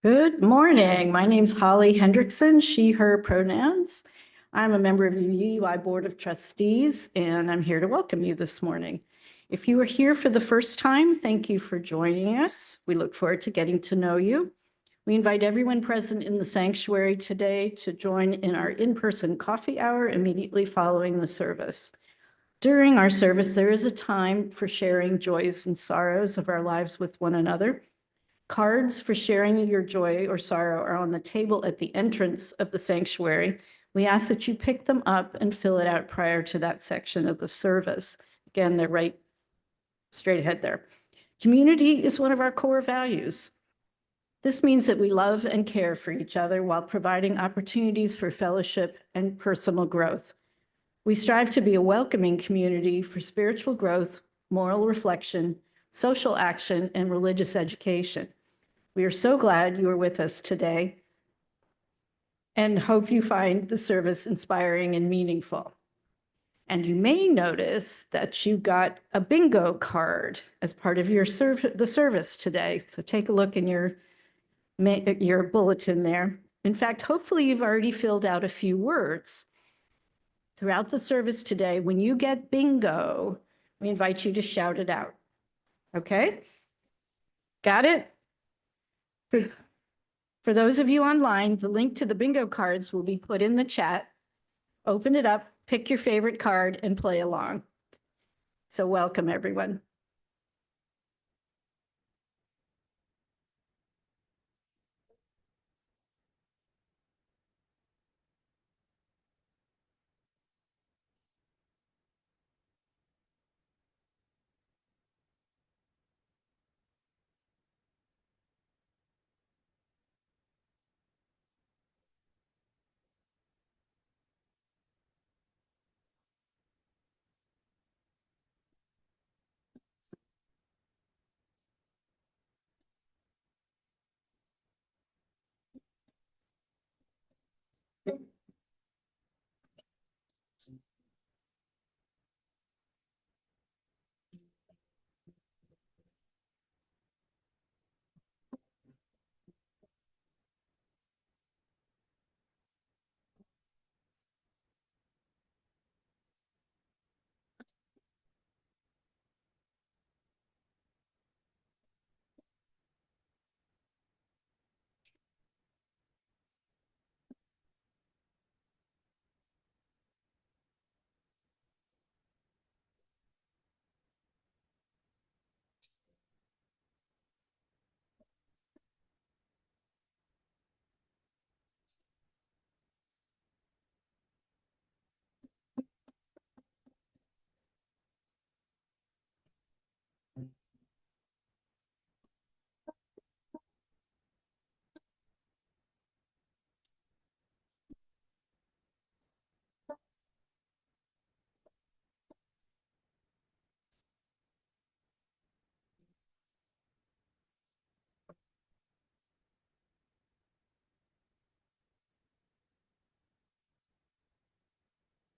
Good morning. My name's Holly Hendrickson, she, her pronouns. I'm a member of the UUI Board of Trustees, and I'm here to welcome you this morning. If you are here for the first time, thank you for joining us. We look forward to getting to know you. We invite everyone present in the sanctuary today to join in our in-person coffee hour immediately following the service. During our service, there is a time for sharing joys and sorrows of our lives with one another. Cards for sharing your joy or sorrow are on the table at the entrance of the sanctuary. We ask that you pick them up and fill it out prior to that section of the service. Again, they're right straight ahead there. Community is one of our core values. This means that we love and care for each other while providing opportunities for fellowship and personal growth. We strive to be a welcoming community for spiritual growth, moral reflection, social action, and religious education. We are so glad you are with us today and hope you find the service inspiring and meaningful. And you may notice that you got a bingo card as part of your the service today. So take a look in your bulletin there. In fact, hopefully you've already filled out a few words. Throughout the service today, when you get bingo, we invite you to shout it out. Okay? Got it? For those of you online, the link to the bingo cards will be put in the chat. Open it up, pick your favorite card, and play along. So welcome, everyone.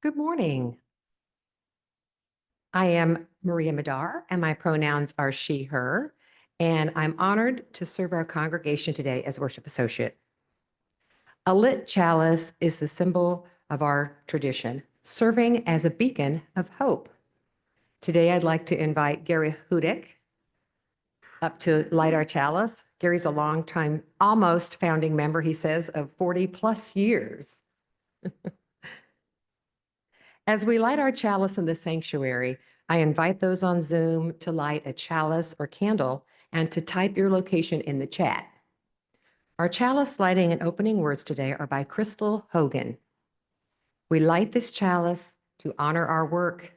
Good morning. I am Maria Madar, and my pronouns are she, her, and I'm honored to serve our congregation today as worship associate. A lit chalice is the symbol of our tradition, serving as a beacon of hope. Today, I'd like to invite Gary Hudick up to light our chalice. Gary's a longtime, almost founding member, he says, of 40 plus years. As we light our chalice in the sanctuary, I invite those on Zoom to light a chalice or candle and to type your location in the chat. Our chalice lighting and opening words today are by Crystal Hogan. We light this chalice to honor our work,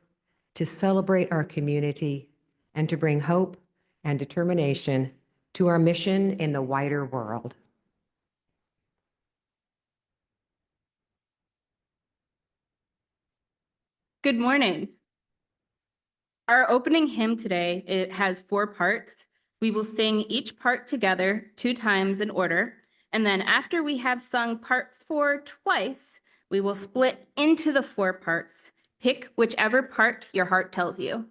to celebrate our community, and to bring hope and determination to our mission in the wider world. Good morning. Our opening hymn today, it has 4 parts. We will sing each part together 2 times in order, and then after we have sung part 4 twice, we will split into the 4 parts. Pick whichever part your heart tells you.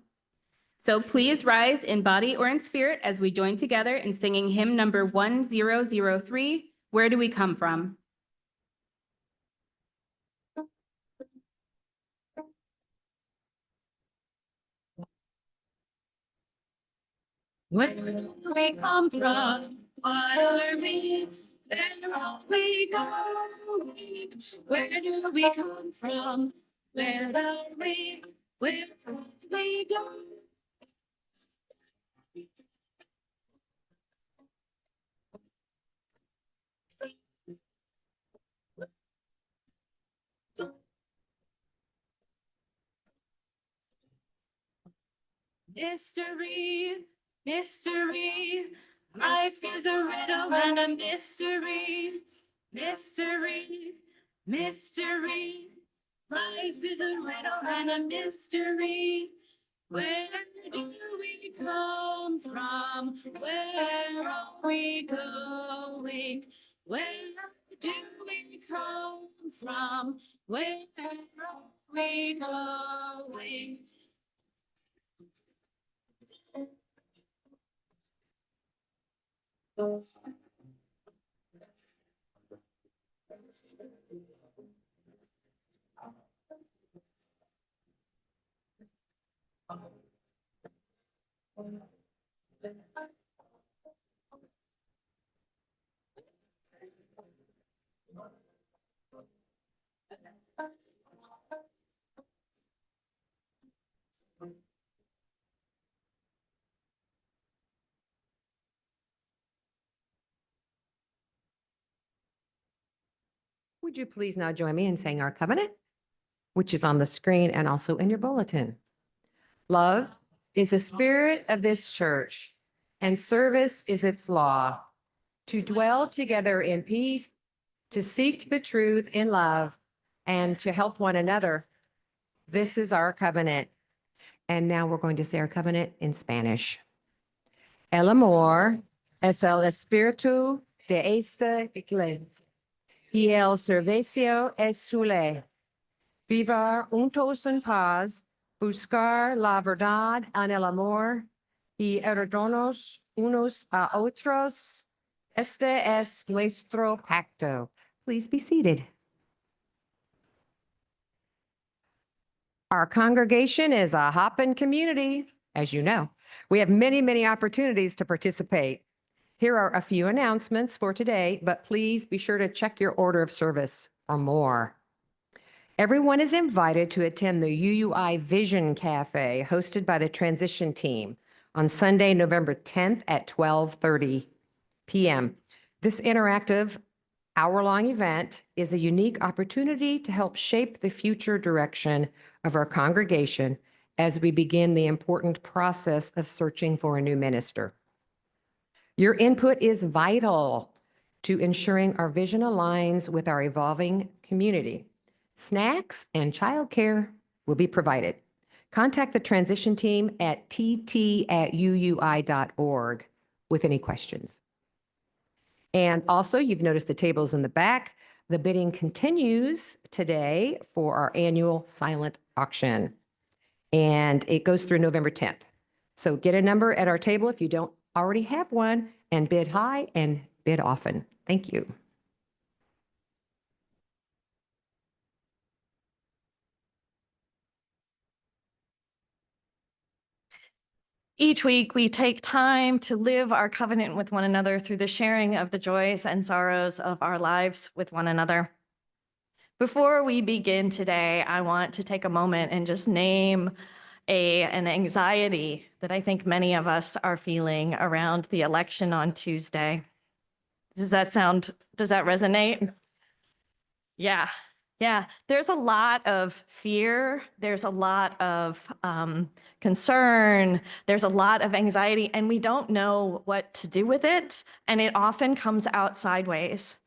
So please rise in body or in spirit as we join together in singing hymn number 1003, Where Do We Come From? Where do we come from? What are we? Where are we going? Where do we come from? Where are we? Where are we going? Mystery, mystery, life is a riddle and a mystery. Mystery, mystery, life is a riddle and a mystery. Where do we come from? Where are we going? Where do we come from? Where are we going? Would you please now join me in saying our covenant, which is on the screen and also in your bulletin? Love is the spirit of this church, and service is its law. To dwell together in peace, to seek the truth in love, and to help one another. This is our covenant. And now we're going to say our covenant in Spanish. El amor es el espíritu de esta iglesia, y el servicio es su ley. Vivir juntos en paz, buscar la verdad en el amor y ayudarnos unos a otros. Este es nuestro pacto. Please be seated. Our congregation is a hopping community, as you know. We have many, many opportunities to participate. Here are a few announcements for today, but please be sure to check your order of service for more. Everyone is invited to attend the UUI Vision Cafe hosted by the transition team on Sunday, November 10th at 12:30 p.m. This interactive hour-long event is a unique opportunity to help shape the future direction of our congregation as we begin the important process of searching for a new minister. Your input is vital to ensuring our vision aligns with our evolving community. Snacks and childcare will be provided. Contact the transition team at tt@uui.org with any questions. And also, you've noticed the tables in the back. The bidding continues today for our annual silent auction, and it goes through November 10th. So get a number at our table if you don't already have one, and bid high and bid often. Thank you. Each week, we take time to live our covenant with one another through the sharing of the joys and sorrows of our lives with one another. Before we begin today, I want to take a moment and just name an anxiety that I think many of us are feeling around the election on Tuesday. Does that resonate? Yeah. There's a lot of fear. There's a lot of concern. There's a lot of anxiety, and we don't know what to do with it. And it often comes out sideways.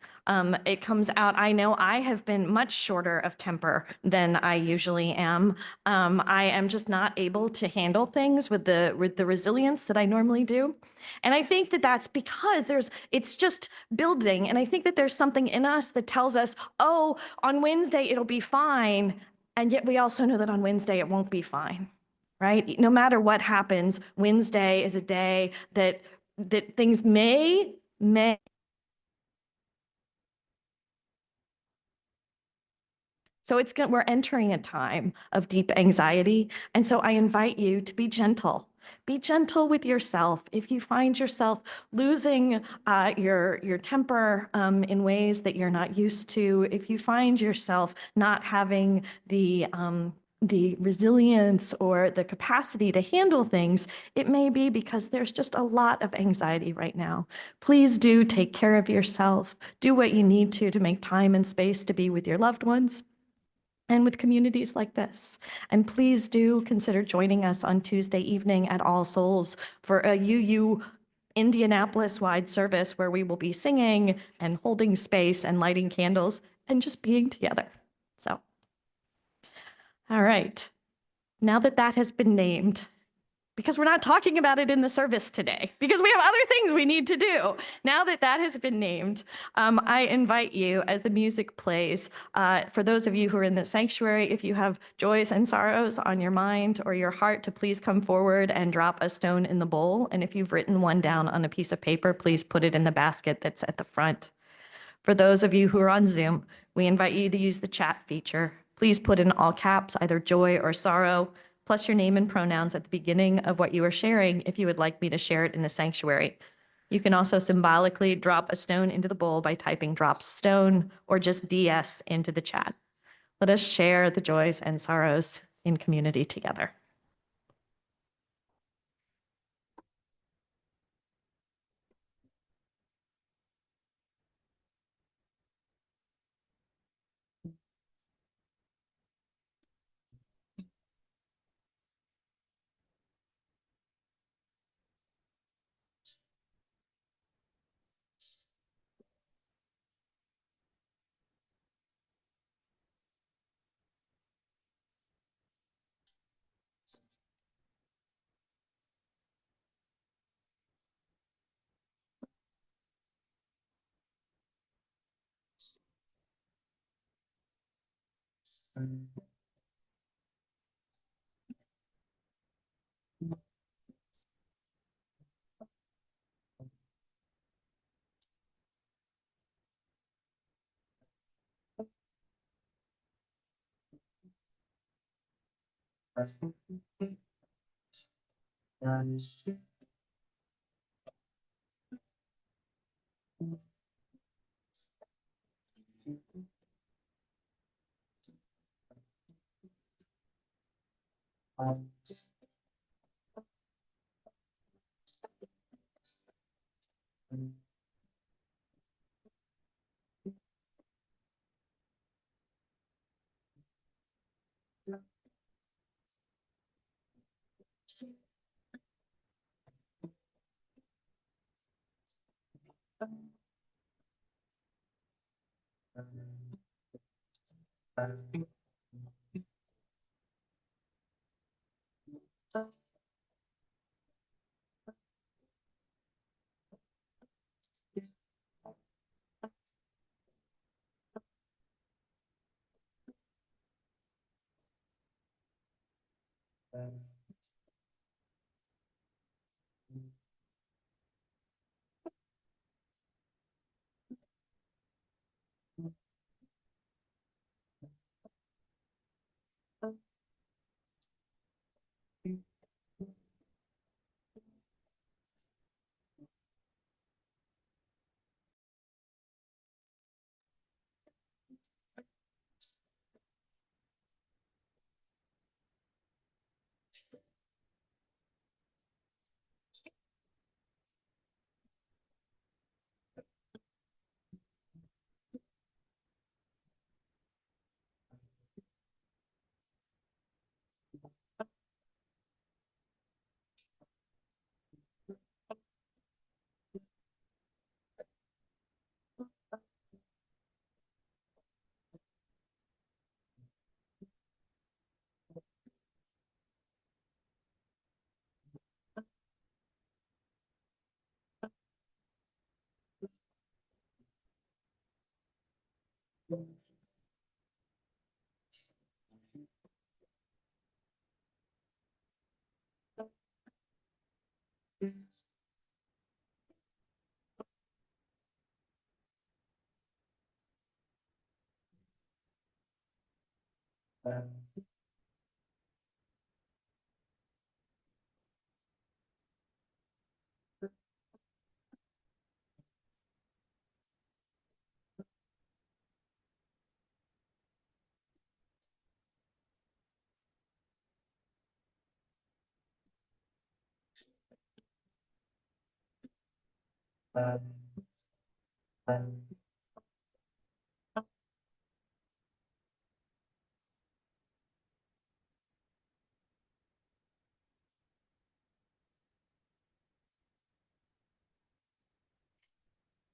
It comes out, I know I have been much shorter of temper than I usually am. I am just not able to handle things with the resilience that I normally do. And I think that that's because it's just building. And I think that there's something in us that tells us, oh, on Wednesday, it'll be fine. And yet we also know that on Wednesday, it won't be fine, right? No matter what happens, Wednesday is a day that things may. So we're entering a time of deep anxiety. And so I invite you to be gentle. Be gentle with yourself. If you find yourself losing your temper in ways that you're not used to, if you find yourself not having the resilience or the capacity to handle things, it may be because there's just a lot of anxiety right now. Please do take care of yourself. Do what you need to make time and space to be with your loved ones and with communities like this. And please do consider joining us on Tuesday evening at All Souls for a UU Indianapolis-wide service where we will be singing and holding space and lighting candles and just being together. So, all right. Now that that has been named, because we're not talking about it in the service today, because we have other things we need to do. Now that that has been named, I invite you, as the music plays, for those of you who are in the sanctuary, if you have joys and sorrows on your mind or your heart, to please come forward and drop a stone in the bowl. And if you've written one down on a piece of paper, please put it in the basket that's at the front. For those of you who are on Zoom, we invite you to use the chat feature. Please put in all caps, either joy or sorrow, plus your name and pronouns at the beginning of what you are sharing if you would like me to share it in the sanctuary. You can also symbolically drop a stone into the bowl by typing drop stone or just DS into the chat. Let us share the joys and sorrows in community together.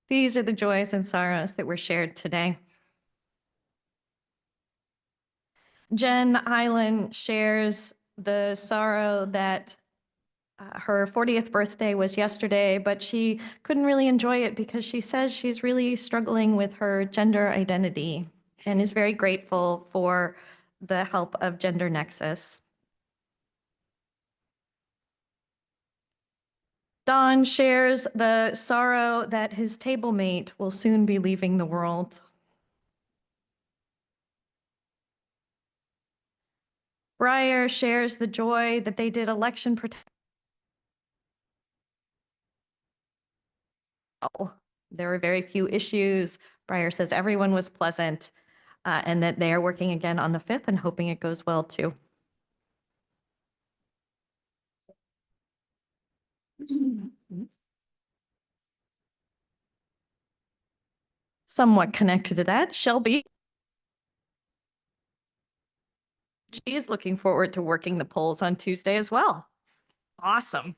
These are the joys and sorrows that were shared today. Jen Hyland shares the sorrow that her 40th birthday was yesterday, but she couldn't really enjoy it because she says she's really struggling with her gender identity and is very grateful for the help of Gender Nexus. Don shares the sorrow that his table mate will soon be leaving the world. Breyer shares the joy that they did election protection. There were very few issues. Breyer says everyone was pleasant and that they are working again on the 5th and hoping it goes well too. Somewhat connected to that, Shelby. She is looking forward to working the polls on Tuesday as well. Awesome.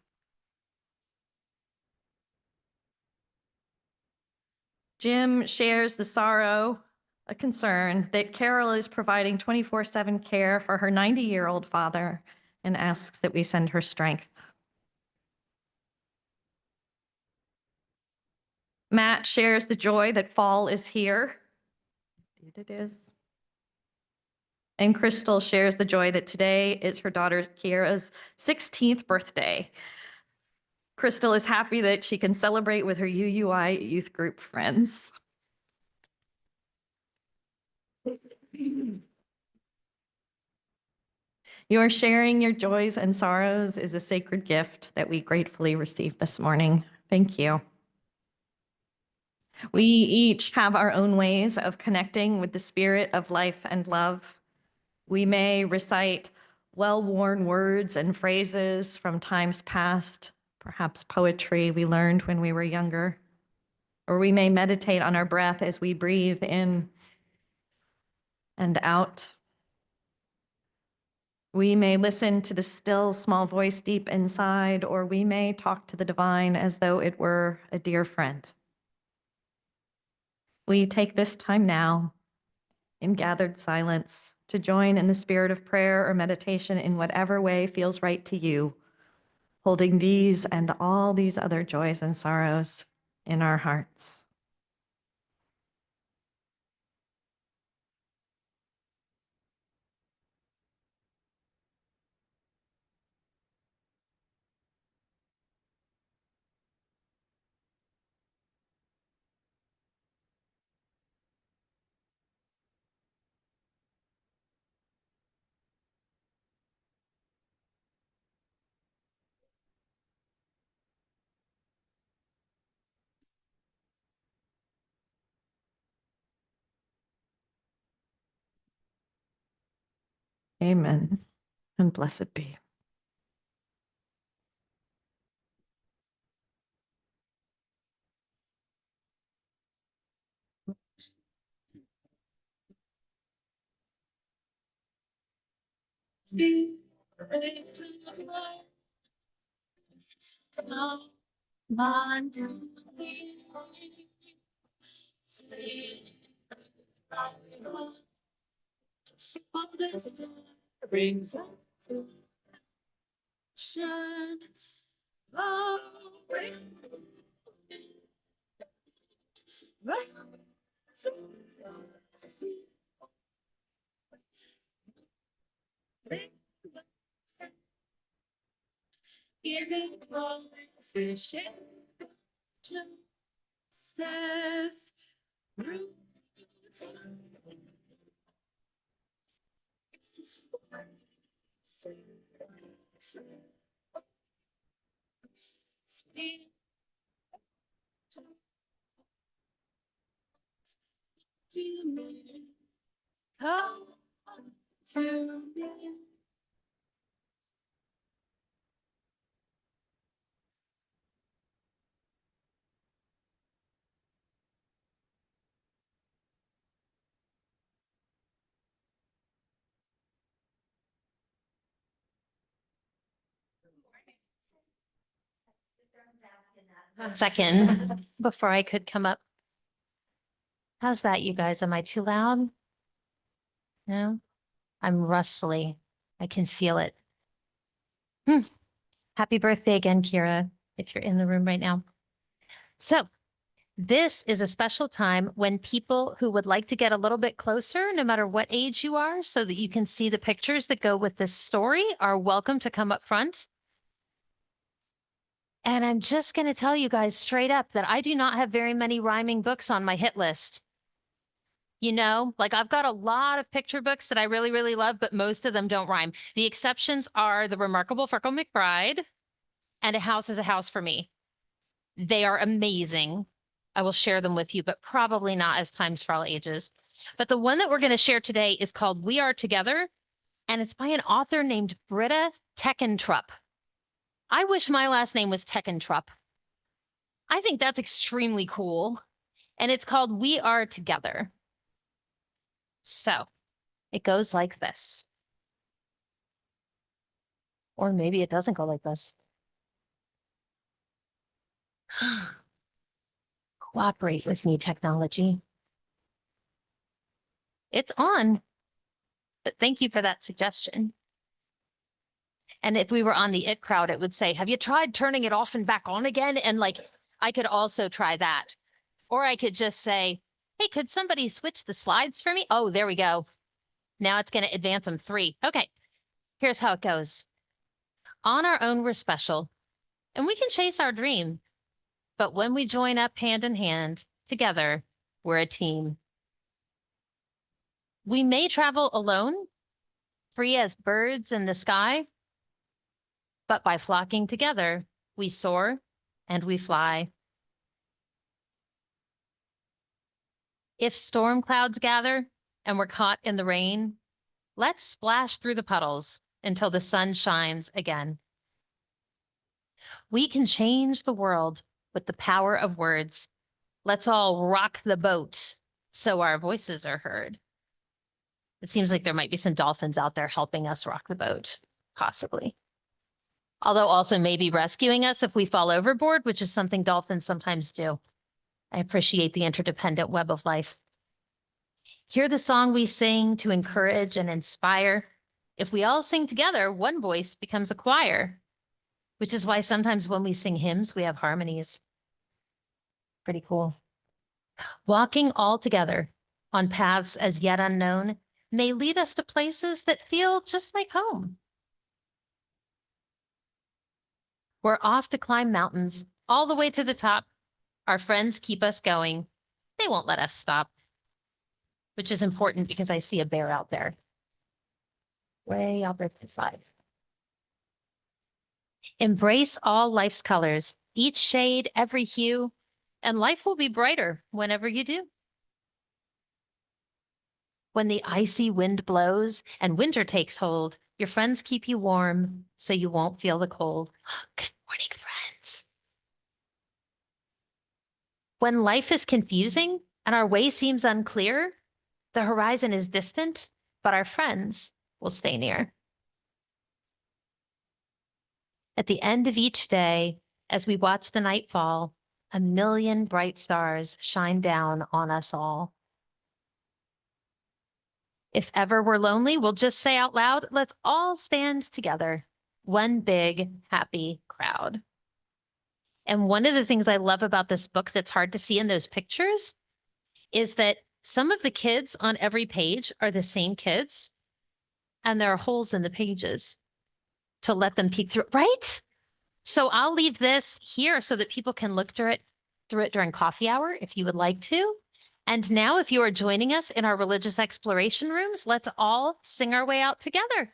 Jim shares the sorrow, a concern that Carol is providing 24/7 care for her 90-year-old father and asks that we send her strength. Matt shares the joy that fall is here. It is. And Crystal shares the joy that today is her daughter Kiera's 16th birthday. Crystal is happy that she can celebrate with her UUI youth group friends. Your sharing your joys and sorrows is a sacred gift that we gratefully receive this morning. Thank you. We each have our own ways of connecting with the spirit of life and love. We may recite well-worn words and phrases from times past, perhaps poetry we learned when we were younger. Or we may meditate on our breath as we breathe in and out. We may listen to the still small voice deep inside, or we may talk to the divine as though it were a dear friend. We take this time now in gathered silence to join in the spirit of prayer or meditation in whatever way feels right to you, holding these and all these other joys and sorrows in our hearts. Amen, and blessed be. giving all fishing justice. Speak to me, come to me. Second, before I could come up. How's that, you guys? Am I too loud? No? I'm rustly. I can feel it. Happy birthday again, Kira, if you're in the room right now. So this is a special time when people who would like to get a little bit closer, no matter what age you are, so that you can see the pictures that go with this story, are welcome to come up front. And I'm just going to tell you guys straight up that I do not have very many rhyming books on my hit list. You know, like I've got a lot of picture books that I really, really love, but most of them don't rhyme. The exceptions are The Remarkable Freckle McBride and A House is a House for Me. They are amazing. I will share them with you, but probably not as Times for All Ages. But the one that we're going to share today is called We Are Together, and it's by an author named Britta Teckentrup. I wish my last name was Teckentrup. I think that's extremely cool. And it's called We Are Together. So it goes like this. Or maybe it doesn't go like this. Cooperate with me, technology. It's on. But thank you for that suggestion. And if we were on the It Crowd, it would say, have you tried turning it off and back on again? And like, I could also try that. Or I could just say, hey, could somebody switch the slides for me? Oh, there we go. Now it's going to advance them 3. Okay, here's how it goes. On our own, we're special, and we can chase our dream. But when we join up hand in hand, together, we're a team. We may travel alone, free as birds in the sky, but by flocking together, we soar and we fly. If storm clouds gather and we're caught in the rain, let's splash through the puddles until the sun shines again. We can change the world with the power of words. Let's all rock the boat so our voices are heard. It seems like there might be some dolphins out there helping us rock the boat, possibly. Although also maybe rescuing us if we fall overboard, which is something dolphins sometimes do. I appreciate the interdependent web of life. Hear the song we sing to encourage and inspire. If we all sing together, one voice becomes a choir, which is why sometimes when we sing hymns, we have harmonies. Pretty cool. Walking all together on paths as yet unknown may lead us to places that feel just like home. We're off to climb mountains all the way to the top. Our friends keep us going. They won't let us stop, which is important because I see a bear out there. Way out there to the side. Embrace all life's colors, each shade, every hue, and life will be brighter whenever you do. When the icy wind blows and winter takes hold, your friends keep you warm so you won't feel the cold. Good morning, friends. When life is confusing and our way seems unclear, the horizon is distant, but our friends will stay near. At the end of each day, as we watch the night fall, a million bright stars shine down on us all. If ever we're lonely, we'll just say out loud, let's all stand together, one big, happy crowd. And one of the things I love about this book that's hard to see in those pictures is that some of the kids on every page are the same kids, and there are holes in the pages to let them peek through, right? So I'll leave this here so that people can look through it during coffee hour if you would like to. And now, if you are joining us in our religious exploration rooms, let's all sing our way out together.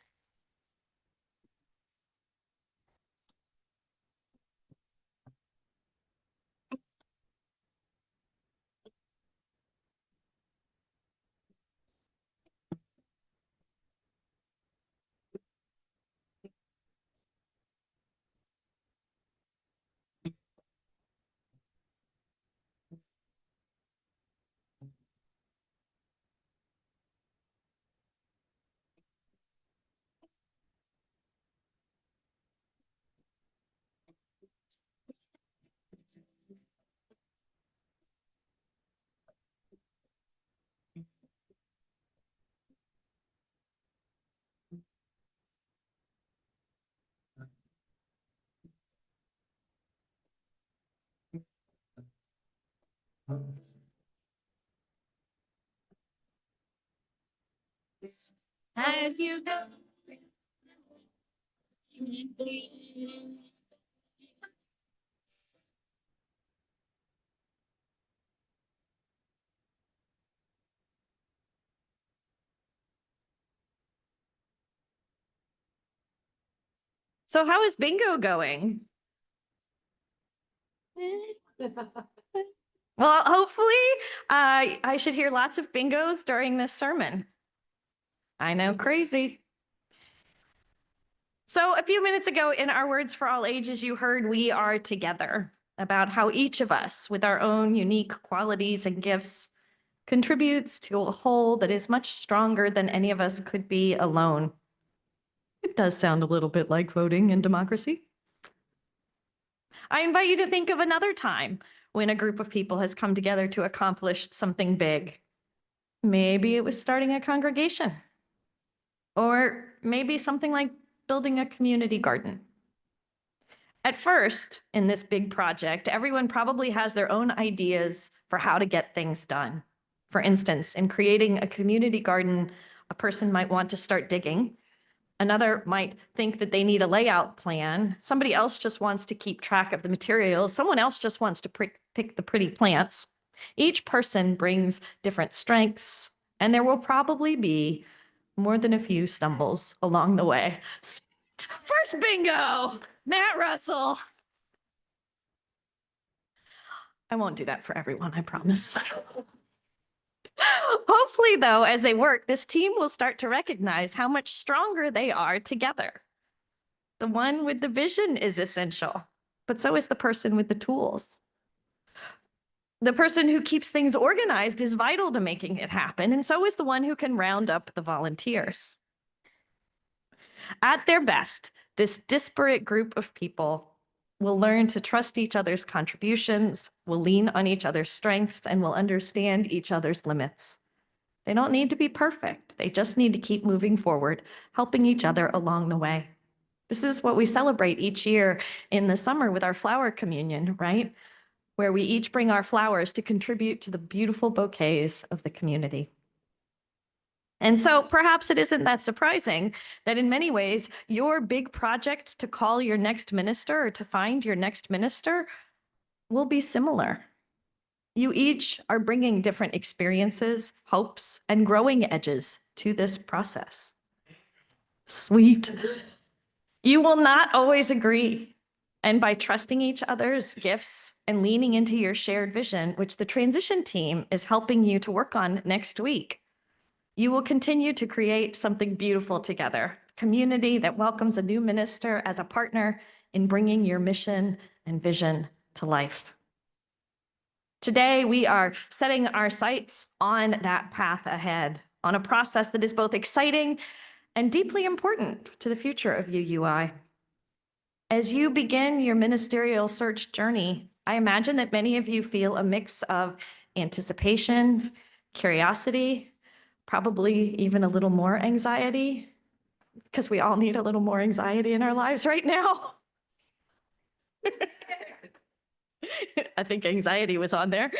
As you go. So how is bingo going? Well, hopefully, I should hear lots of bingos during this sermon. I know, crazy. So a few minutes ago in our Words for All Ages, you heard we are together, about how each of us, with our own unique qualities and gifts, contributes to a whole that is much stronger than any of us could be alone. It does sound a little bit like voting in democracy. I invite you to think of another time when a group of people has come together to accomplish something big. Maybe it was starting a congregation, or maybe something like building a community garden. At first, in this big project, everyone probably has their own ideas for how to get things done. For instance, in creating a community garden, a person might want to start digging. Another might think that they need a layout plan. Somebody else just wants to keep track of the materials. Someone else just wants to pick the pretty plants. Each person brings different strengths, and there will probably be more than a few stumbles along the way. First bingo, Matt Russell. I won't do that for everyone, I promise. Hopefully, though, as they work, this team will start to recognize how much stronger they are together. The one with the vision is essential, but so is the person with the tools. The person who keeps things organized is vital to making it happen, and so is the one who can round up the volunteers. At their best, this disparate group of people will learn to trust each other's contributions, will lean on each other's strengths, and will understand each other's limits. They don't need to be perfect. They just need to keep moving forward, helping each other along the way. This is what we celebrate each year in the summer with our flower communion, right? Where we each bring our flowers to contribute to the beautiful bouquets of the community. And so perhaps it isn't that surprising that in many ways, your big project to call your next minister or to find your next minister will be similar. You each are bringing different experiences, hopes, and growing edges to this process. Sweet. You will not always agree. And by trusting each other's gifts and leaning into your shared vision, which the transition team is helping you to work on next week, you will continue to create something beautiful together, a community that welcomes a new minister as a partner in bringing your mission and vision to life. Today, we are setting our sights on that path ahead, on a process that is both exciting and deeply important to the future of UUI. As you begin your ministerial search journey, I imagine that many of you feel a mix of anticipation, curiosity, probably even a little more anxiety, because we all need a little more anxiety in our lives right now. I think anxiety was on there.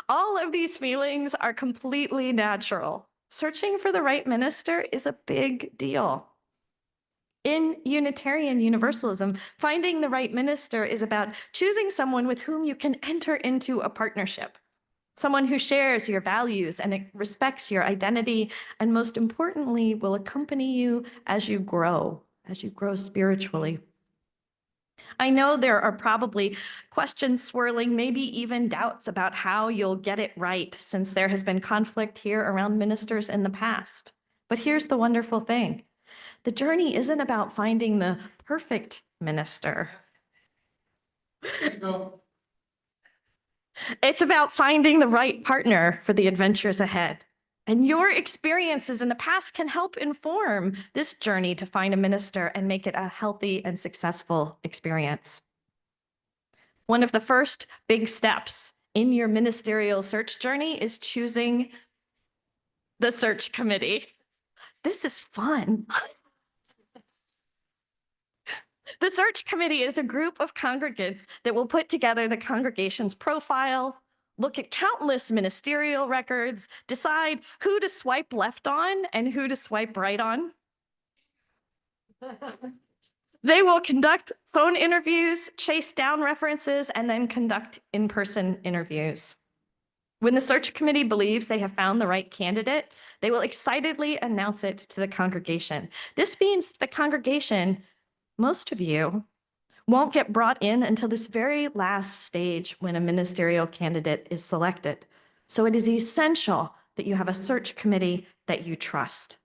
All of these feelings are completely natural. Searching for the right minister is a big deal. In Unitarian Universalism, finding the right minister is about choosing someone with whom you can enter into a partnership, someone who shares your values and respects your identity, and most importantly, will accompany you as you grow spiritually. I know there are probably questions swirling, maybe even doubts about how you'll get it right, since there has been conflict here around ministers in the past. But here's the wonderful thing. The journey isn't about finding the perfect minister. It's about finding the right partner for the adventures ahead. And your experiences in the past can help inform this journey to find a minister and make it a healthy and successful experience. One of the first big steps in your ministerial search journey is choosing the search committee. This is fun. The search committee is a group of congregants that will put together the congregation's profile, look at countless ministerial records, decide who to swipe left on and who to swipe right on. They will conduct phone interviews, chase down references, and then conduct in-person interviews. When the search committee believes they have found the right candidate, they will excitedly announce it to the congregation. This means the congregation, most of you, won't get brought in until this very last stage when a ministerial candidate is selected. So it is essential that you have a search committee that you trust.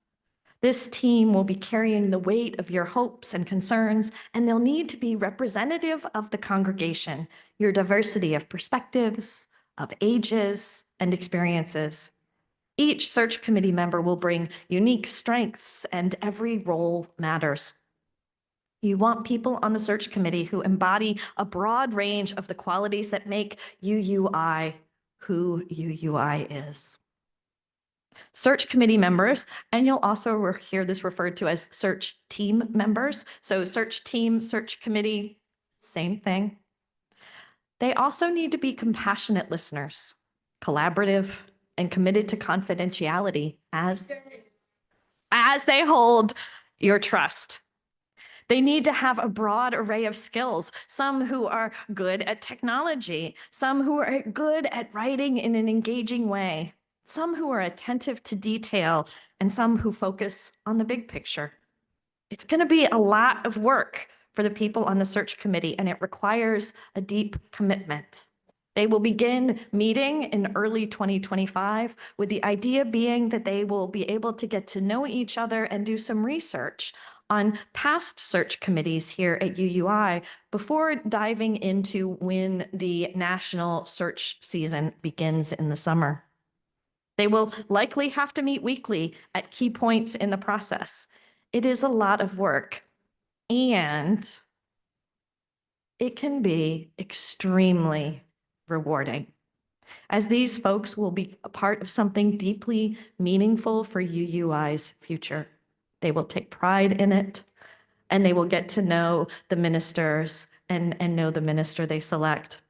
This team will be carrying the weight of your hopes and concerns, and they'll need to be representative of the congregation, your diversity of perspectives, of ages, and experiences. Each search committee member will bring unique strengths, and every role matters. You want people on the search committee who embody a broad range of the qualities that make UUI who UUI is. Search committee members, and you'll also hear this referred to as search team members. So search team, search committee, same thing. They also need to be compassionate listeners, collaborative, and committed to confidentiality as they hold your trust. They need to have a broad array of skills, some who are good at technology, some who are good at writing in an engaging way, some who are attentive to detail, and some who focus on the big picture. It's going to be a lot of work for the people on the search committee, and it requires a deep commitment. They will begin meeting in early 2025, with the idea being that they will be able to get to know each other and do some research on past search committees here at UUI before diving into when the national search season begins in the summer. They will likely have to meet weekly at key points in the process. It is a lot of work, and it can be extremely rewarding, as these folks will be a part of something deeply meaningful for UUI's future. They will take pride in it, and they will get to know the ministers and know the minister they select.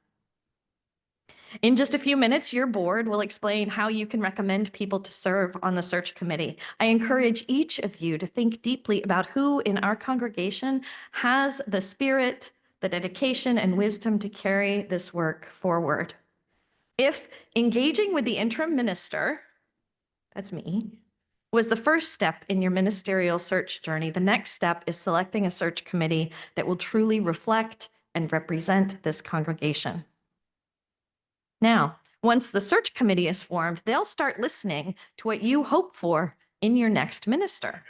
In just a few minutes, your board will explain how you can recommend people to serve on the search committee. I encourage each of you to think deeply about who in our congregation has the spirit, the dedication, and wisdom to carry this work forward. If engaging with the interim minister, that's me, was the first step in your ministerial search journey, the next step is selecting a search committee that will truly reflect and represent this congregation. Now, once the search committee is formed, they'll start listening to what you hope for in your next minister.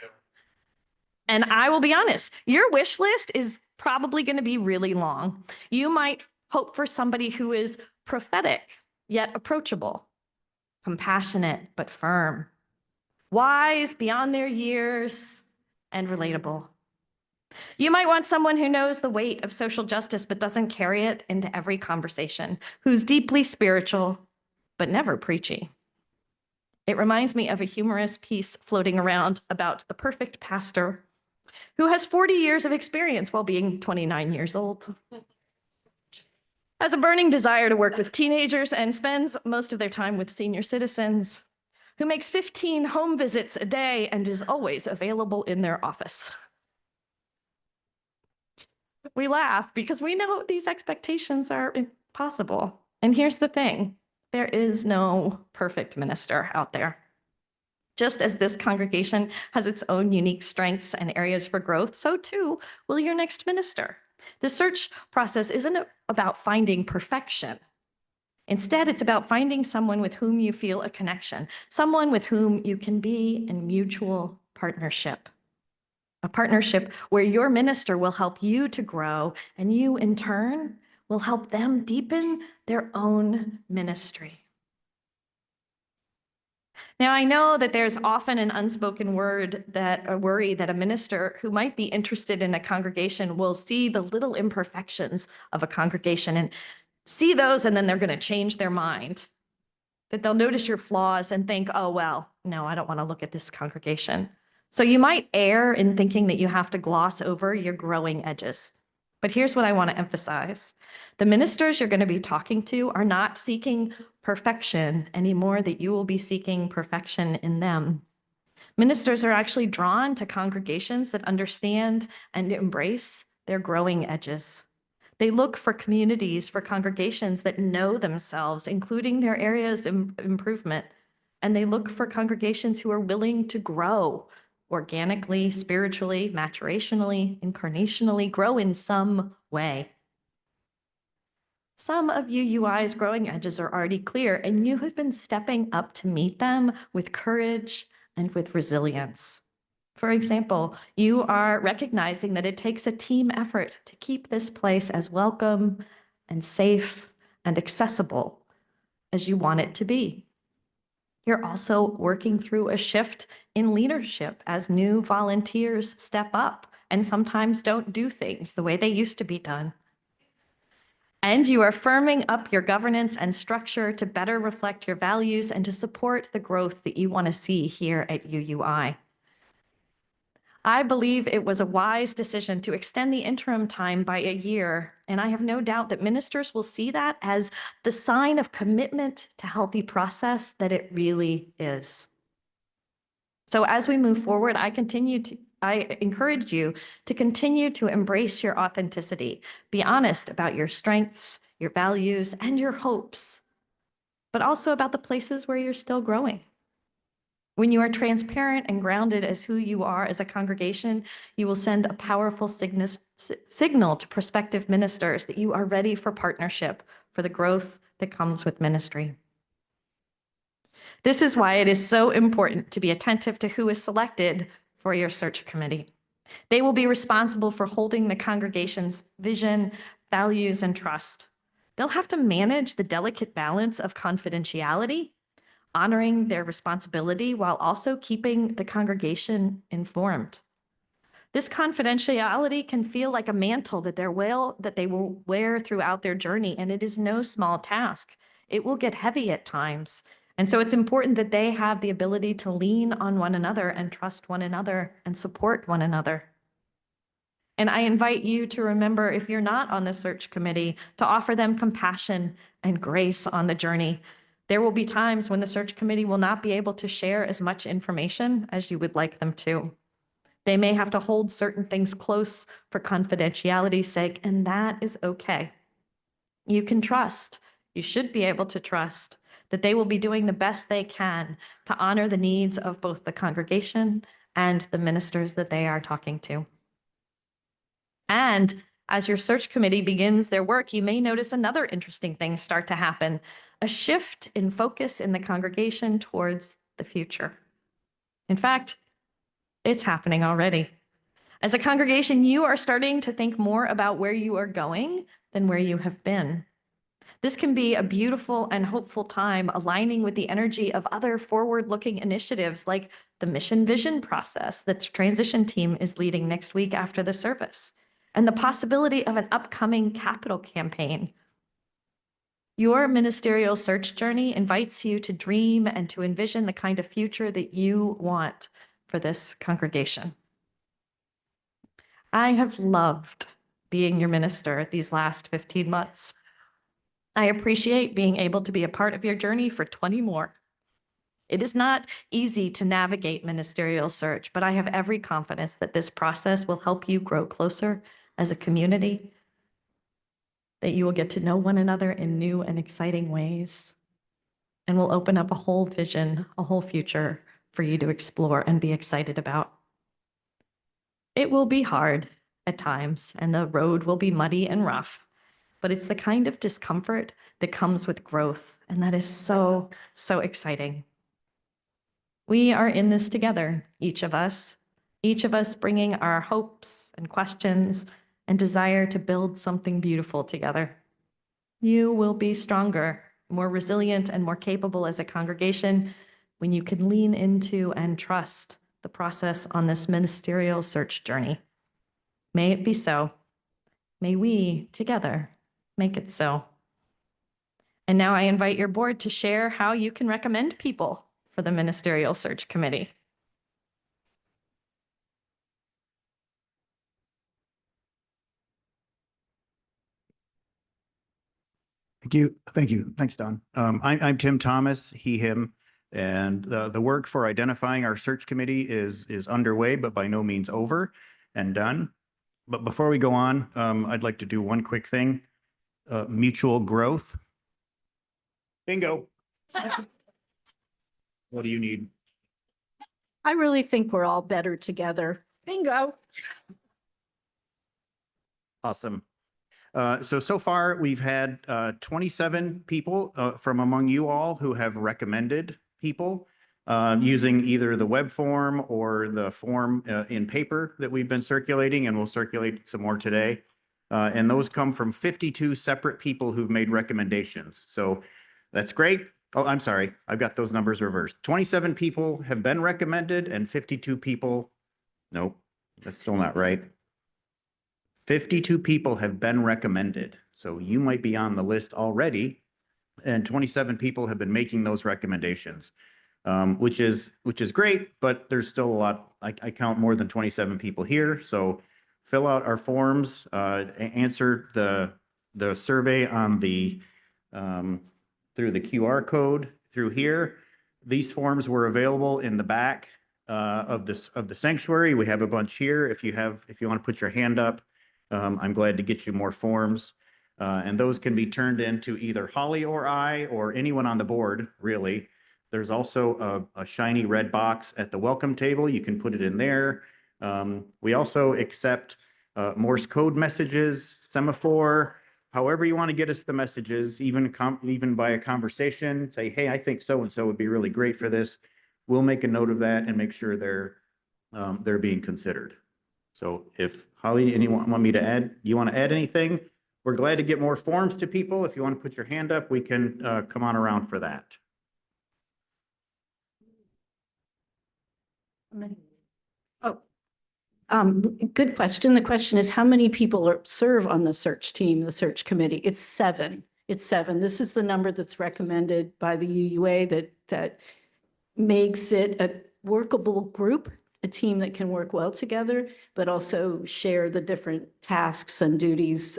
And I will be honest, your wish list is probably going to be really long. You might hope for somebody who is prophetic, yet approachable, compassionate, but firm, wise beyond their years, and relatable. You might want someone who knows the weight of social justice but doesn't carry it into every conversation, who's deeply spiritual but never preachy. It reminds me of a humorous piece floating around about the perfect pastor who has 40 years of experience while being 29 years old, has a burning desire to work with teenagers and spends most of their time with senior citizens, who makes 15 home visits a day and is always available in their office. We laugh because we know these expectations are impossible. And here's the thing, there is no perfect minister out there. Just as this congregation has its own unique strengths and areas for growth, so too will your next minister. The search process isn't about finding perfection. Instead, it's about finding someone with whom you feel a connection, someone with whom you can be in mutual partnership. A partnership where your minister will help you to grow, and you, in turn, will help them deepen their own ministry. Now, I know that there's often an unspoken worry that a minister who might be interested in a congregation will see the little imperfections of a congregation and see those, and then they're going to change their mind. That they'll notice your flaws and think, oh, well, no, I don't want to look at this congregation. So you might err in thinking that you have to gloss over your growing edges. But here's what I want to emphasize. The ministers you're going to be talking to are not seeking perfection anymore, that you will be seeking perfection in them. Ministers are actually drawn to congregations that understand and embrace their growing edges. They look for communities, for congregations that know themselves, including their areas of improvement. And they look for congregations who are willing to grow organically, spiritually, maturationally, incarnationally, grow in some way. Some of UUI's growing edges are already clear, and you have been stepping up to meet them with courage and with resilience. For example, you are recognizing that it takes a team effort to keep this place as welcome and safe and accessible as you want it to be. You're also working through a shift in leadership as new volunteers step up and sometimes don't do things the way they used to be done. And you are firming up your governance and structure to better reflect your values and to support the growth that you want to see here at UUI. I believe it was a wise decision to extend the interim time by a year, and I have no doubt that ministers will see that as the sign of commitment to healthy process that it really is. So as we move forward, I encourage you to continue to embrace your authenticity. Be honest about your strengths, your values, and your hopes, but also about the places where you're still growing. When you are transparent and grounded as who you are as a congregation, you will send a powerful signal to prospective ministers that you are ready for partnership, for the growth that comes with ministry. This is why it is so important to be attentive to who is selected for your search committee. They will be responsible for holding the congregation's vision, values, and trust. They'll have to manage the delicate balance of confidentiality, honoring their responsibility while also keeping the congregation informed. This confidentiality can feel like a mantle that they will wear throughout their journey, and it is no small task. It will get heavy at times. And so it's important that they have the ability to lean on one another and trust one another and support one another. And I invite you to remember, if you're not on the search committee, to offer them compassion and grace on the journey. There will be times when the search committee will not be able to share as much information as you would like them to. They may have to hold certain things close for confidentiality's sake, and that is okay. You can trust, you should be able to trust that they will be doing the best they can to honor the needs of both the congregation and the ministers that they are talking to. And as your search committee begins their work, you may notice another interesting thing start to happen, a shift in focus in the congregation towards the future. In fact, it's happening already. As a congregation, you are starting to think more about where you are going than where you have been. This can be a beautiful and hopeful time, aligning with the energy of other forward-looking initiatives like the mission vision process that the transition team is leading next week after the service, and the possibility of an upcoming capital campaign. Your ministerial search journey invites you to dream and to envision the kind of future that you want for this congregation. I have loved being your minister these last 15 months. I appreciate being able to be a part of your journey for 20 more. It is not easy to navigate ministerial search, but I have every confidence that this process will help you grow closer as a community, that you will get to know one another in new and exciting ways, and will open up a whole vision, a whole future for you to explore and be excited about. It will be hard at times, and the road will be muddy and rough, but it's the kind of discomfort that comes with growth, and that is so, so exciting. We are in this together, each of us bringing our hopes and questions and desire to build something beautiful together. You will be stronger, more resilient, and more capable as a congregation when you can lean into and trust the process on this ministerial search journey. May it be so. May we, together, make it so. And now I invite your board to share how you can recommend people for the Ministerial Search Committee. Thank you. Thank you. Thanks, Don. I'm Tim Thomas, he, him, and the work for identifying our search committee is underway, but by no means over and done. But before we go on, I'd like to do one quick thing. Mutual growth. Bingo. What do you need? I really think we're all better together. Bingo. Awesome. So far, we've had 27 people from among you all who have recommended people using either the web form or the form in paper that we've been circulating, and we'll circulate some more today. And those come from 52 separate people who've made recommendations. So that's great. Oh, I'm sorry. I've got those numbers reversed. 27 people have been recommended and 52 people. Nope, that's still not right. 52 people have been recommended. So you might be on the list already. And 27 people have been making those recommendations, which is great, but there's still a lot. I count more than 27 people here. So fill out our forms, answer the survey on the through the QR code through here. These forms were available in the back of the sanctuary. We have a bunch here. If you want to put your hand up, I'm glad to get you more forms. And those can be turned into either Holly or I or anyone on the board, really. There's also a shiny red box at the welcome table. You can put it in there. We also accept Morse code messages, semaphore, however you want to get us the messages, even by a conversation. Say, hey, I think so-and-so would be really great for this. We'll make a note of that and make sure they're being considered. So if Holly, anyone want me to add, you want to add anything? We're glad to get more forms to people. If you want to put your hand up, we can come on around for that. Good question. The question is, how many people serve on the search team, the search committee? It's 7. It's 7. This is the number that's recommended by the UUA that makes it a workable group, a team that can work well together, but also share the different tasks and duties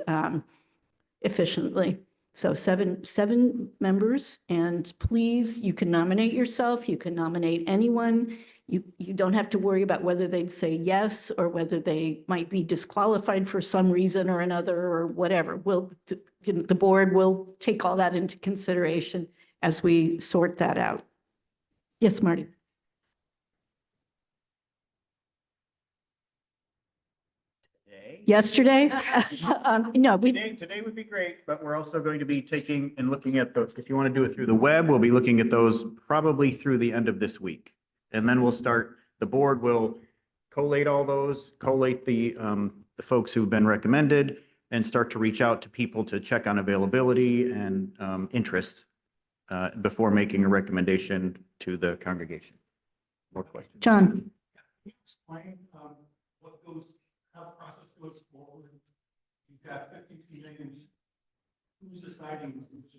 efficiently. So seven members, and please, you can nominate yourself. You can nominate anyone. You don't have to worry about whether they'd say yes or whether they might be disqualified for some reason or another or whatever. The board will take all that into consideration as we sort that out. Yes, Marty. Yesterday? No, Today would be great, but we're also going to be taking and looking at those. If you want to do it through the web, we'll be looking at those probably through the end of this week. And then we'll start, the board will collate all those, collate the folks who've been recommended, and start to reach out to people to check on availability and interest before making a recommendation to the congregation. More questions? John. Explain what goes, how the process goes forward. You've got 52 names. Who's deciding which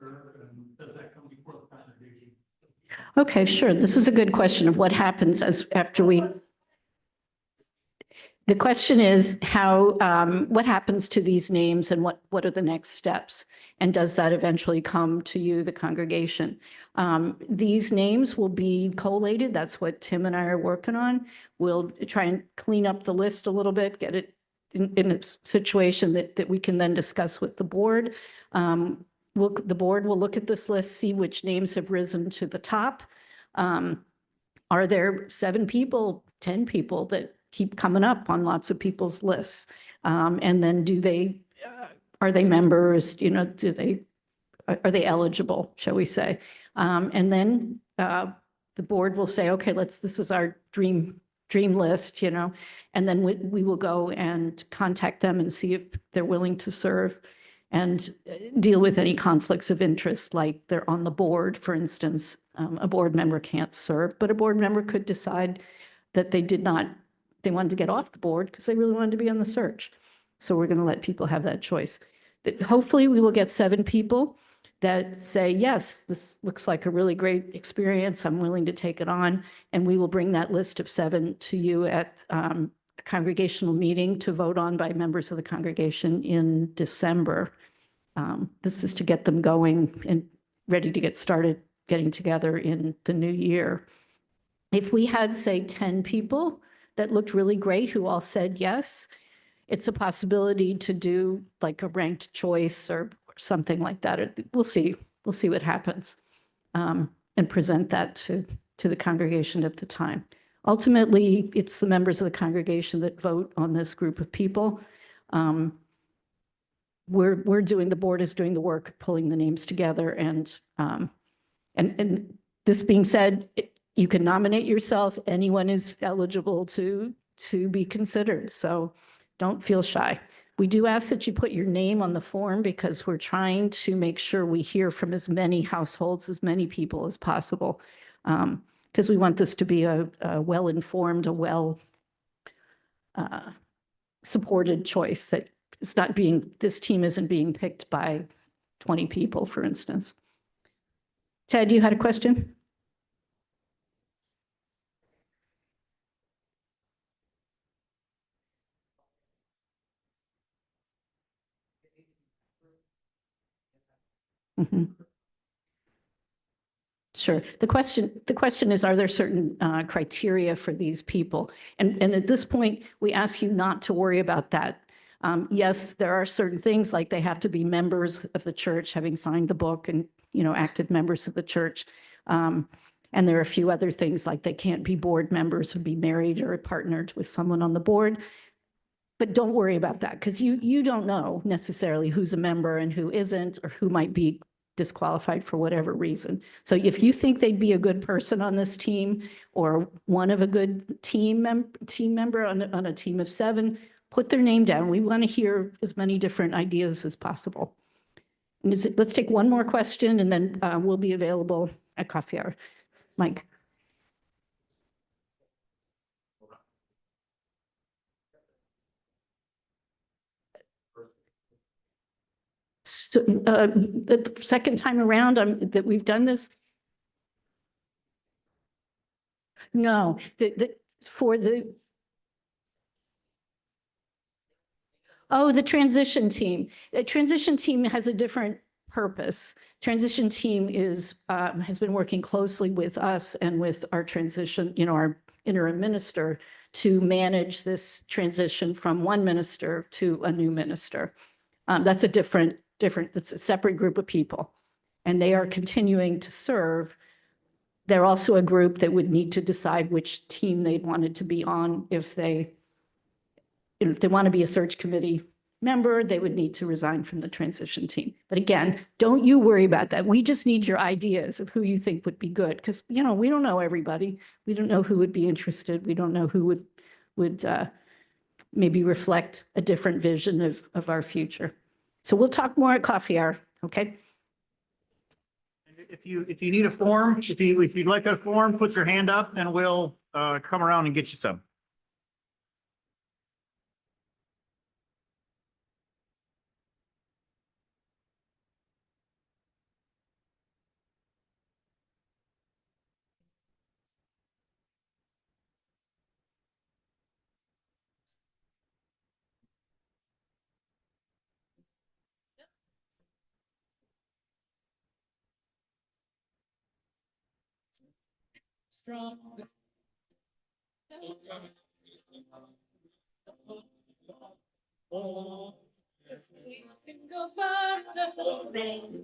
person and does that come before the congregation? Okay, sure. This is a good question of what happens after we. The question is how, what happens to these names and what are the next steps? And does that eventually come to you, the congregation? These names will be collated. That's what Tim and I are working on. We'll try and clean up the list a little bit, get it in a situation that we can then discuss with the board. The board will look at this list, see which names have risen to the top. Are there 7 people, 10 people that keep coming up on lots of people's lists? And then are they members, are they eligible, shall we say? And then the board will say, okay, this is our dream list, and then we will go and contact them and see if they're willing to serve and deal with any conflicts of interest, like they're on the board, for instance. A board member can't serve, but a board member could decide that they wanted to get off the board because they really wanted to be on the search. So we're going to let people have that choice. Hopefully we will get 7 people that say, yes, this looks like a really great experience. I'm willing to take it on. And we will bring that list of 7 to you at a congregational meeting to vote on by members of the congregation in December. This is to get them going and ready to get started getting together in the new year. If we had, say, 10 people that looked really great who all said yes, it's a possibility to do like a ranked choice or something like that. We'll see what happens, and present that to the congregation at the time. Ultimately, it's the members of the congregation that vote on this group of people. The board is doing the work of pulling the names together, and this being said, you can nominate yourself. Anyone is eligible to be considered, so don't feel shy. We do ask that you put your name on the form because we're trying to make sure we hear from as many households, as many people as possible, because we want this to be a well-informed, supported choice, that this team isn't being picked by 20 people, for instance. Ted, you had a question? Mhm. Sure. The question is, are there certain criteria for these people? And at this point, we ask you not to worry about that. Yes, there are certain things like they have to be members of the church, having signed the book and, active members of the church. And there are a few other things like they can't be board members or be married or partnered with someone on the board. But don't worry about that because you don't know necessarily who's a member and who isn't, or who might be disqualified for whatever reason. So if you think they'd be a good person on this team, or one of a good team member on a team of 7, put their name down. We want to hear as many different ideas as possible. And let's take one more question, and then we'll be available at coffee hour. Mike. So, the second time around that we've done this? No, for the transition team. The transition team has a different purpose. Transition team has been working closely with us and with our transition, our interim minister, to manage this transition from one minister to a new minister. That's that's a separate group of people, and they are continuing to serve. They're also a group that would need to decide which team they'd wanted to be on. If they want to be a search committee member, they would need to resign from the transition team. But again, don't you worry about that. We just need your ideas of who you think would be good, because we don't know everybody. We don't know who would be interested. We don't know who would maybe reflect a different vision of our future. So we'll talk more at coffee hour, okay? If you need a form, if you'd like a form, put your hand up and we'll come around and get you some.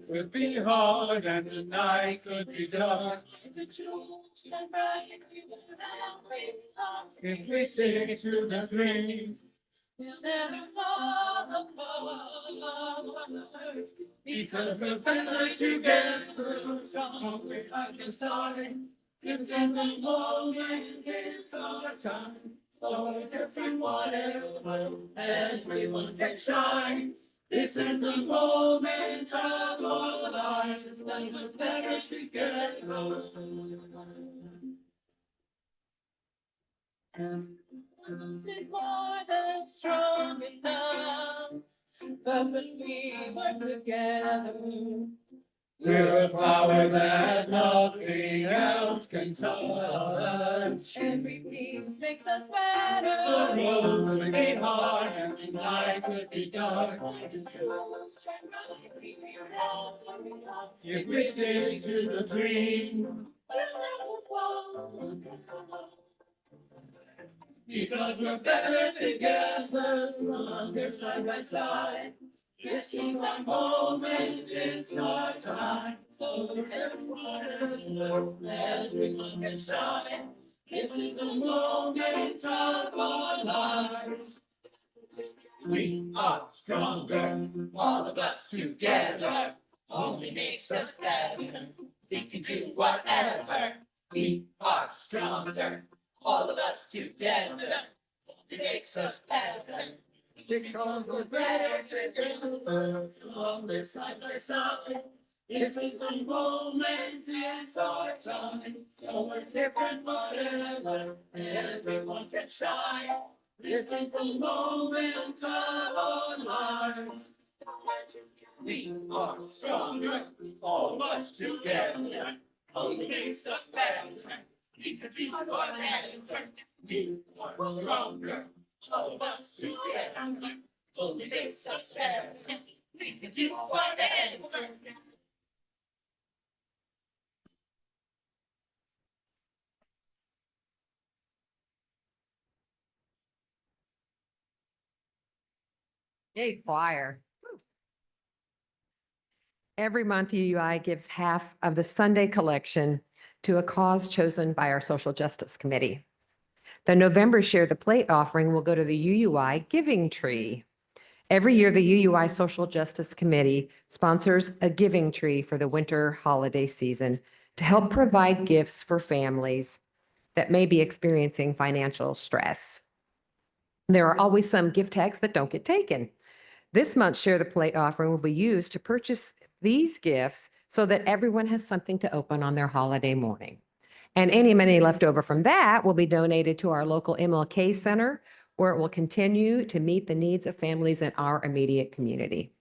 Could be hard and the night could be dark. If we stay to the dreams, we'll never fall apart. Because we're better together, stronger side by side. This is the moment, it's our time. So different, whatever, everyone can shine. This is the moment of our lives, because we're better together. This is more than strong enough, but when we work together, we're a power that nothing else can touch. Every piece makes us better. The road could be hard and the night could be dark. If we stay to the dream, we'll never fall. Because we're better together, stronger side by side. This is our moment, it's our time. So everyone can shine. This is the moment of our lives. We are stronger, all of us together. Only makes us better. We can do whatever. We are stronger, all of us together. Only makes us better. Because we're better together, stronger side by side. This is the moment, it's our time. So we're different, whatever, everyone can shine. This is the moment of our lives. We are stronger, all of us together. Only makes us better. We can do whatever. We are stronger, all of us together. Only makes us better. We can do whatever. Yay, choir. Every month, UUI gives half of the Sunday collection to a cause chosen by our Social Justice Committee. The November Share the Plate offering will go to the UUI Giving Tree. Every year, the UUI Social Justice Committee sponsors a giving tree for the winter holiday season to help provide gifts for families that may be experiencing financial stress. There are always some gift tags that don't get taken. This month's Share the Plate offering will be used to purchase these gifts so that everyone has something to open on their holiday morning. And any money left over from that will be donated to our local MLK Center, where it will continue to meet the needs of families in our immediate community.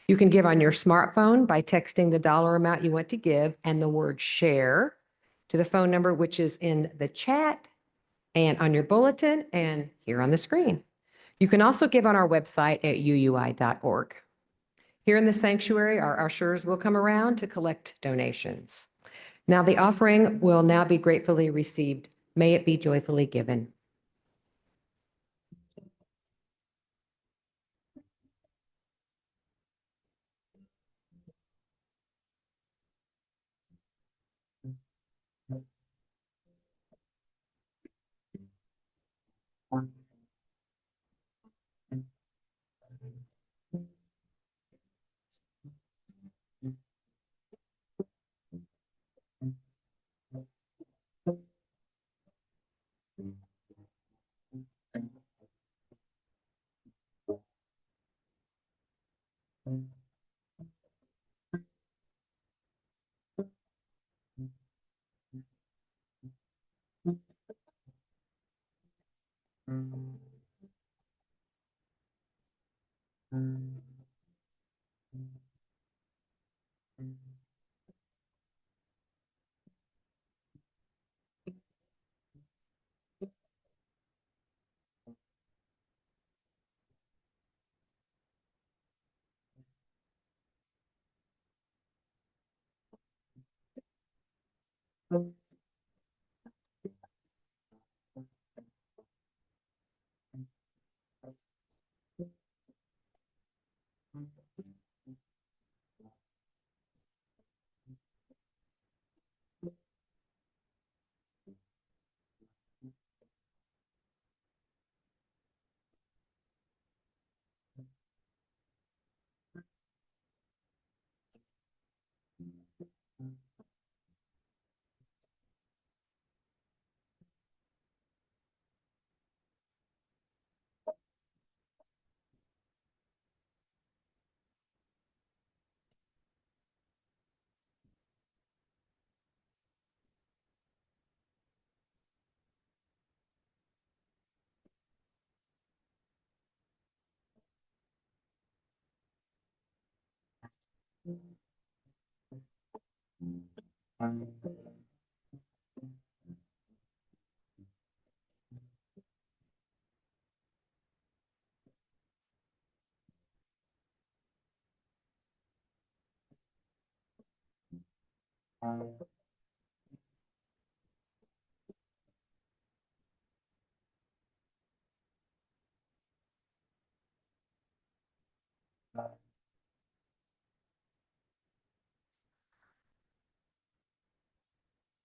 You can give on your smartphone by texting the dollar amount you want to give and the word share to the phone number, which is in the chat and on your bulletin and here on the screen. You can also give on our website at uui.org. Here in the sanctuary, our ushers will come around to collect donations. Now the offering will now be gratefully received. May it be joyfully given.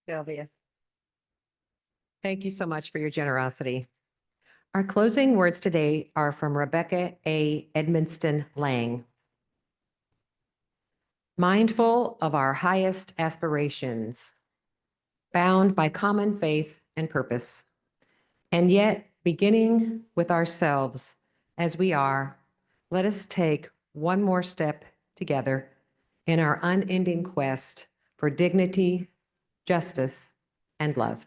Sylvia. Thank you so much for your generosity. Our closing words today are from Rebecca A. Edmonston Lang. Mindful of our highest aspirations, bound by common faith and purpose, and yet beginning with ourselves as we are, let us take one more step together in our unending quest for dignity, justice, and love.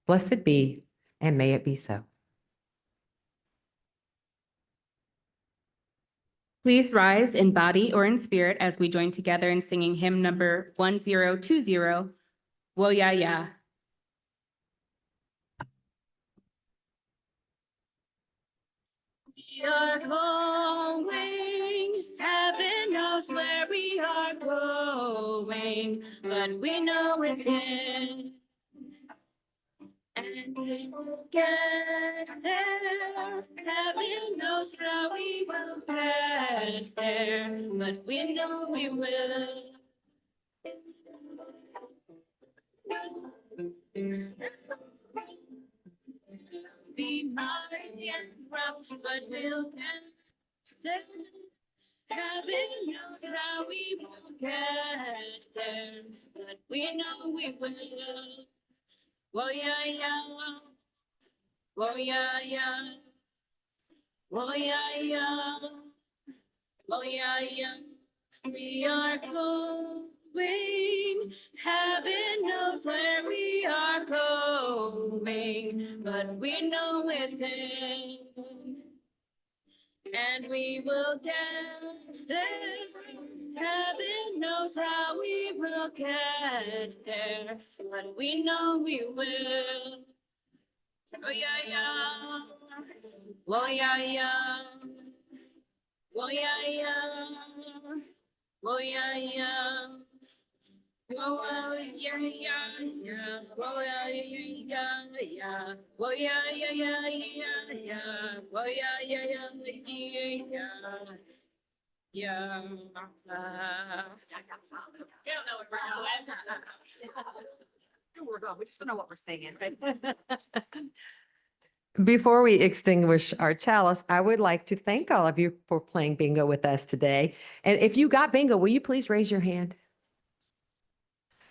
Blessed be, and may it be so. Please rise in body or in spirit as we join together in singing hymn number 1020, Wo Ya Ya. We are going, heaven knows where we are going, but we know within. And we will get there, heaven knows how we will get there, but we know we will. Be mighty and rough, but we'll get there. Heaven knows how we will get there, but we know we will. Oh yeah, yeah. Oh yeah, yeah. Oh yeah, yeah. Oh yeah, yeah. We are going. Heaven knows where we are going, but we know within. And we will get there. Heaven knows how we will get there, but we know we will. Oh yeah, yeah. Oh yeah, yeah. Oh yeah, yeah. Oh yeah, yeah. Oh yeah, yeah, yeah. Oh yeah, yeah, yeah. Oh yeah, yeah, yeah, yeah, yeah. Oh yeah, yeah, yeah, yeah. Yeah. We just don't know what we're singing. Before we extinguish our chalice, I would like to thank all of you for playing bingo with us today. And if you got bingo, will you please raise your hand?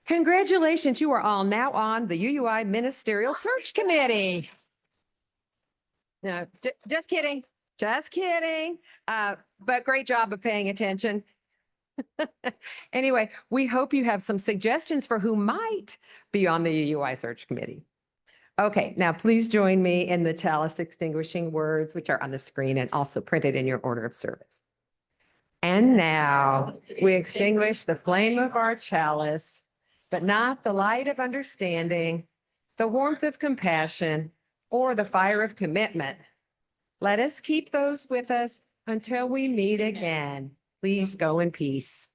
Congratulations, you are all now on the UUI Ministerial Search Committee. No, just kidding, just kidding. But great job of paying attention. Anyway, we hope you have some suggestions for who might be on the UUI Search Committee. Okay, now please join me in the chalice extinguishing words, which are on the screen and also printed in your order of service. And now we extinguish the flame of our chalice, but not the light of understanding, the warmth of compassion, or the fire of commitment. Let us keep those with us until we meet again. Please go in peace.